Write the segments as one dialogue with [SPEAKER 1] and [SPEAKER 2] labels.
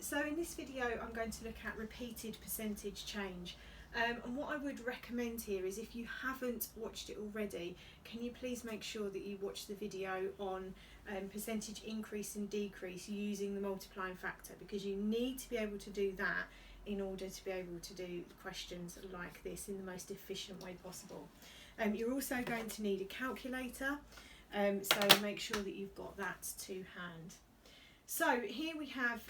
[SPEAKER 1] So in this video I'm going to look at repeated percentage change, and what I would recommend here is, if you haven't watched it already, can you please make sure that you watch the video on percentage increase and decrease using the multiplying factor, because you need to be able to do that in order to be able to do questions like this in the most efficient way possible. You're also going to need a calculator, so make sure that you've got that to hand. So here we have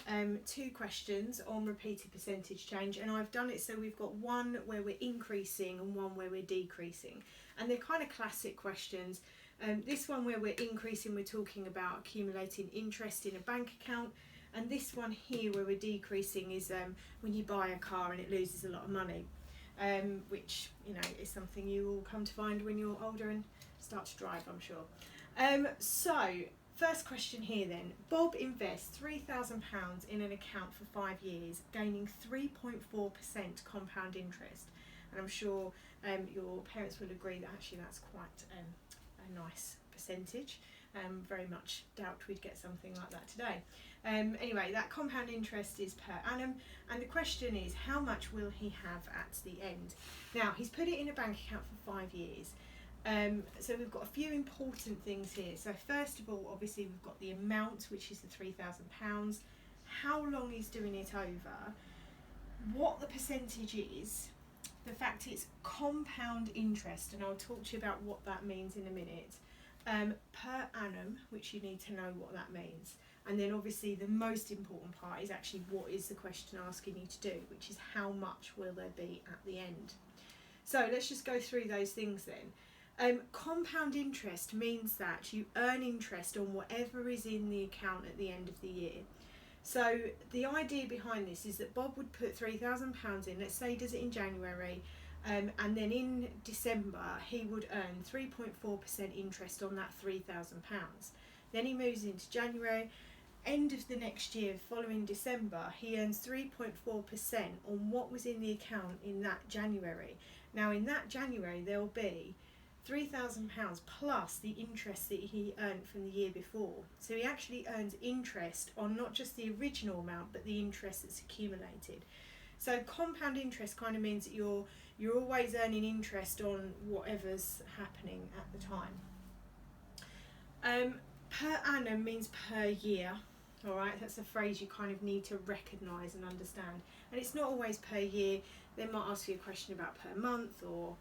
[SPEAKER 1] two questions on repeated percentage change, and I've done it so we've got one where we're increasing and one where we're decreasing, and they're kind of classic questions. This one where we're increasing, we're talking about accumulating interest in a bank account, and this one here where we're decreasing is when you buy a car and it loses a lot of money, which is something you will come to find when you're older and start to drive, I'm sure. So first question here then. Bob invests £3,000 in an account for 5 years, gaining 3.4% compound interest. And I'm sure your parents will agree that actually that's quite a nice percentage. Very much doubt we'd get something like that today. Anyway, that compound interest is per annum, and the question is, how much will he have at the end? Now, he's put it in a bank account for 5 years. So we've got a few important things here. So first of all, obviously we've got the amount, which is the £3,000, how long he's doing it over, what the percentage is, the fact it's compound interest, and I'll talk to you about what that means in a minute, per annum, which you need to know what that means. And then obviously the most important part is actually what is the question asking you to do, which is how much will there be at the end. So let's just go through those things then. Compound interest means that you earn interest on whatever is in the account at the end of the year. So the idea behind this is that Bob would put £3,000 in, let's say he does it in January, and then in December he would earn 3.4% interest on that £3,000. Then he moves into January, end of the next year following December, he earns 3.4% on what was in the account in that January. Now in that January there'll be £3,000 plus the interest that he earned from the year before. So he actually earns interest on not just the original amount, but the interest that's accumulated. So compound interest kind of means that you're always earning interest on whatever's happening at the time. Per annum means per year. All right, that's a phrase you kind of need to recognise and understand. And it's not always per year. They might ask you a question about per month or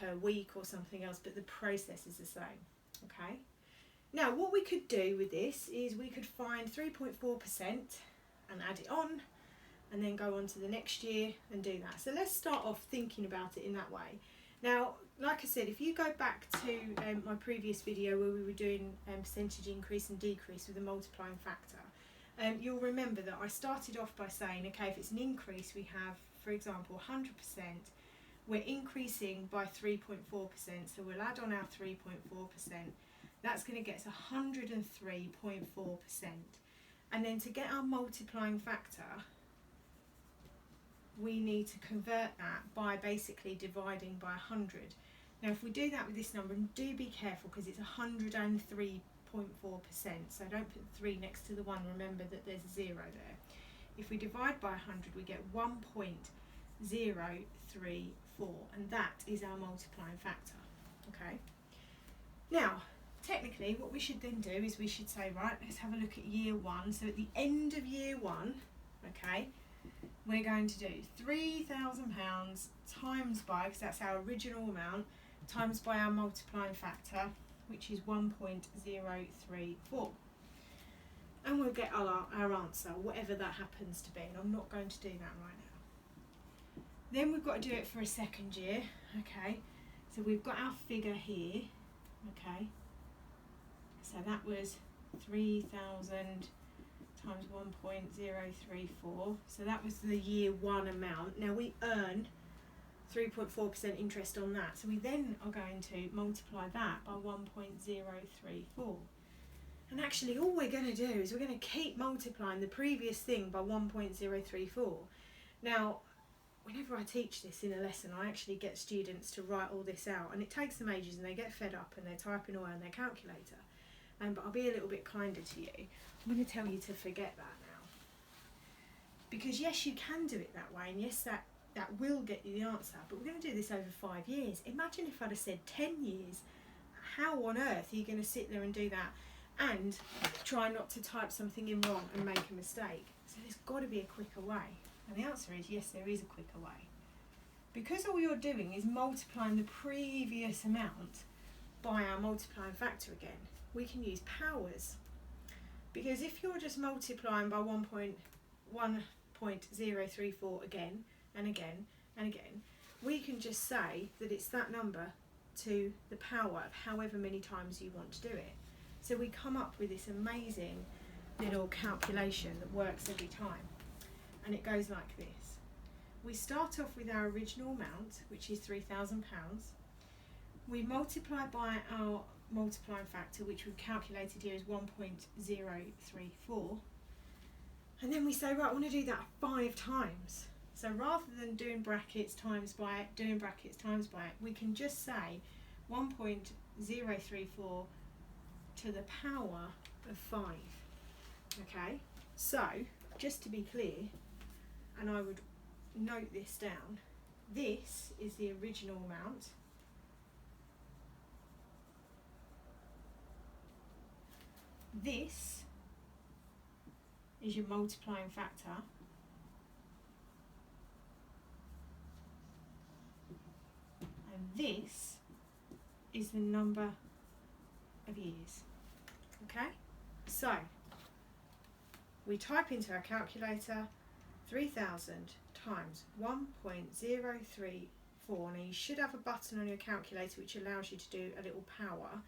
[SPEAKER 1] per week or something else, but the process is the same. Okay. Now what we could do with this is we could find 3.4% and add it on, and then go on to the next year and do that. So let's start off thinking about it in that way. Now, like I said, if you go back to my previous video where we were doing percentage increase and decrease with a multiplying factor, you'll remember that I started off by saying, okay, if it's an increase, we have, for example, 100%, we're increasing by 3.4%, so we'll add on our 3.4%. That's going to get us 103.4%. And then to get our multiplying factor, we need to convert that by basically dividing by 100. Now if we do that with this number, and do be careful because it's 103.4%, so don't put 3 next to the 1, remember that there's a 0 there. If we divide by 100, we get 1.034, and that is our multiplying factor. Okay. Now technically what we should then do is we should say, right, let's have a look at year 1. So at the end of year 1, okay, we're going to do £3,000 times by, because that's our original amount, times by our multiplying factor, which is 1.034. And we'll get our answer, whatever that happens to be. And I'm not going to do that right now. Then we've got to do it for a second year. Okay, so we've got our figure here. Okay, so that was 3,000 times 1.034, so that was the year 1 amount. Now we earn 3.4% interest on that, so we then are going to multiply that by 1.034. And actually all we're going to do is we're going to keep multiplying the previous thing by 1.034. Now whenever I teach this in a lesson, I actually get students to write all this out, and it takes them ages and they get fed up and they're typing away on their calculator. But I'll be a little bit kinder to you. I'm going to tell you to forget that now. Because yes, you can do it that way, and yes, that will get you the answer, but we're going to do this over 5 years. Imagine if I'd have said 10 years. How on earth are you going to sit there and do that and try not to type something in wrong and make a mistake? So there's got to be a quicker way. And the answer is yes, there is a quicker way. Because all you're doing is multiplying the previous amount by our multiplying factor again, we can use powers. Because if you're just multiplying by 1.034 again and again and again, we can just say that it's that number to the power of however many times you want to do it. So we come up with this amazing little calculation that works every time. And it goes like this. We start off with our original amount, which is £3,000. We multiply by our multiplying factor, which we've calculated here as 1.034. And then we say, right, I want to do that 5 times. So rather than doing brackets times by it, we can just say 1.034 to the power of 5. Okay, so just to be clear, and I would note this down, this is the original amount. This is your multiplying factor. And this is the number of years. Okay? So, we type into our calculator 3,000 times 1.034. Now you should have a button on your calculator which allows you to do a little power.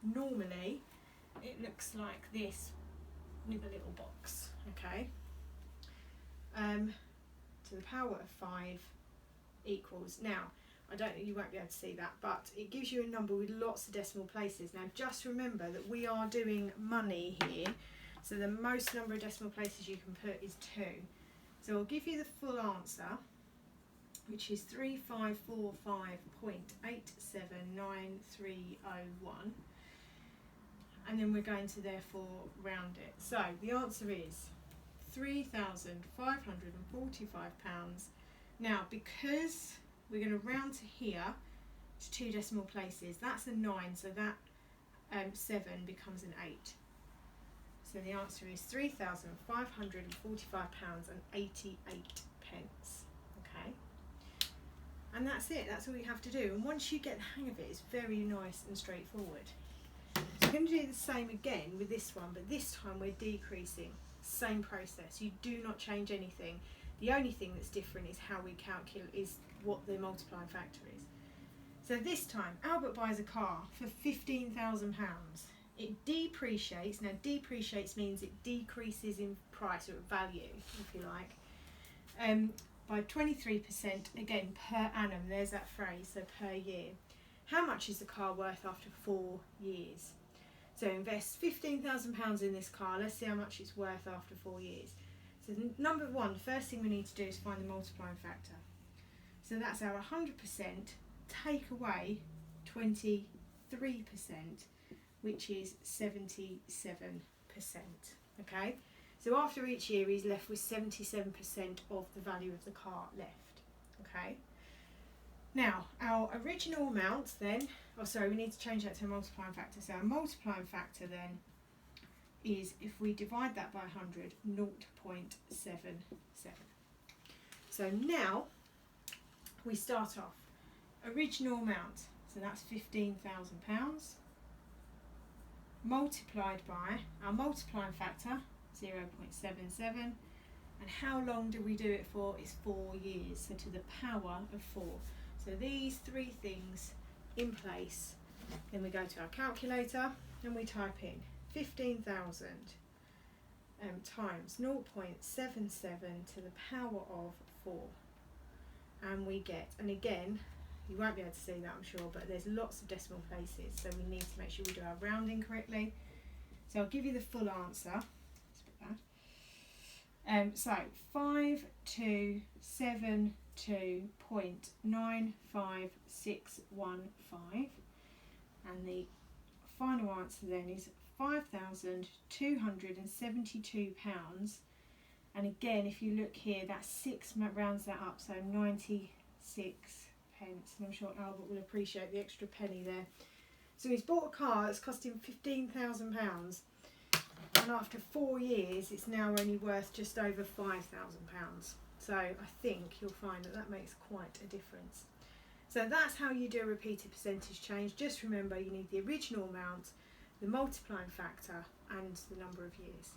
[SPEAKER 1] Normally it looks like this with a little box, okay? To the power of 5 equals, now I don't know, you won't be able to see that, but it gives you a number with lots of decimal places. Now just remember that we are doing money here, so the most number of decimal places you can put is 2. So I'll give you the full answer, which is 3545.879301, and then we're going to therefore round it. So the answer is £3,545. Now because we're going to round to here to 2 decimal places, that's a 9, so that 7 becomes an 8. So the answer is £3,545.88. Okay, and that's it. That's all you have to do. And once you get the hang of it, it's very nice and straightforward. So we're going to do the same again with this one, but this time we're decreasing. Same process. You do not change anything. The only thing that's different is how we calculate, is what the multiplying factor is. So this time, Albert buys a car for £15,000. It depreciates. Now depreciates means it decreases in price or value, if you like, by 23%, again per annum. There's that phrase, so per year. How much is the car worth after 4 years? So invest £15,000 in this car. Let's see how much it's worth after 4 years. So number one, the first thing we need to do is find the multiplying factor. So that's our 100%, take away 23%, which is 77%. Okay, so after each year he's left with 77% of the value of the car left. Okay, now our original amount then, oh sorry, we need to change that to a multiplying factor. So our multiplying factor then is, if we divide that by 100, 0.77. So now we start off, original amount, so that's £15,000, multiplied by our multiplying factor, 0.77, and how long do we do it for? It's 4 years, so to the power of 4. So these 3 things in place, then we go to our calculator and we type in 15,000 times 0.77 to the power of 4, and we get, and again you won't be able to see that I'm sure, but there's lots of decimal places, so we need to make sure we do our rounding correctly. So I'll give you the full answer. It's a bit bad. So 5272.95615, and the final answer then is £5,272 And again, if you look here, that 6 rounds that up, so 96 pence. And I'm sure Albert will appreciate the extra penny there. So he's bought a car that's cost him £15,000, and after 4 years it's now only worth just over £5,000. So I think you'll find that that makes quite a difference. So that's how you do a repeated percentage change. Just remember, you need the original amount, the multiplying factor, and the number of years.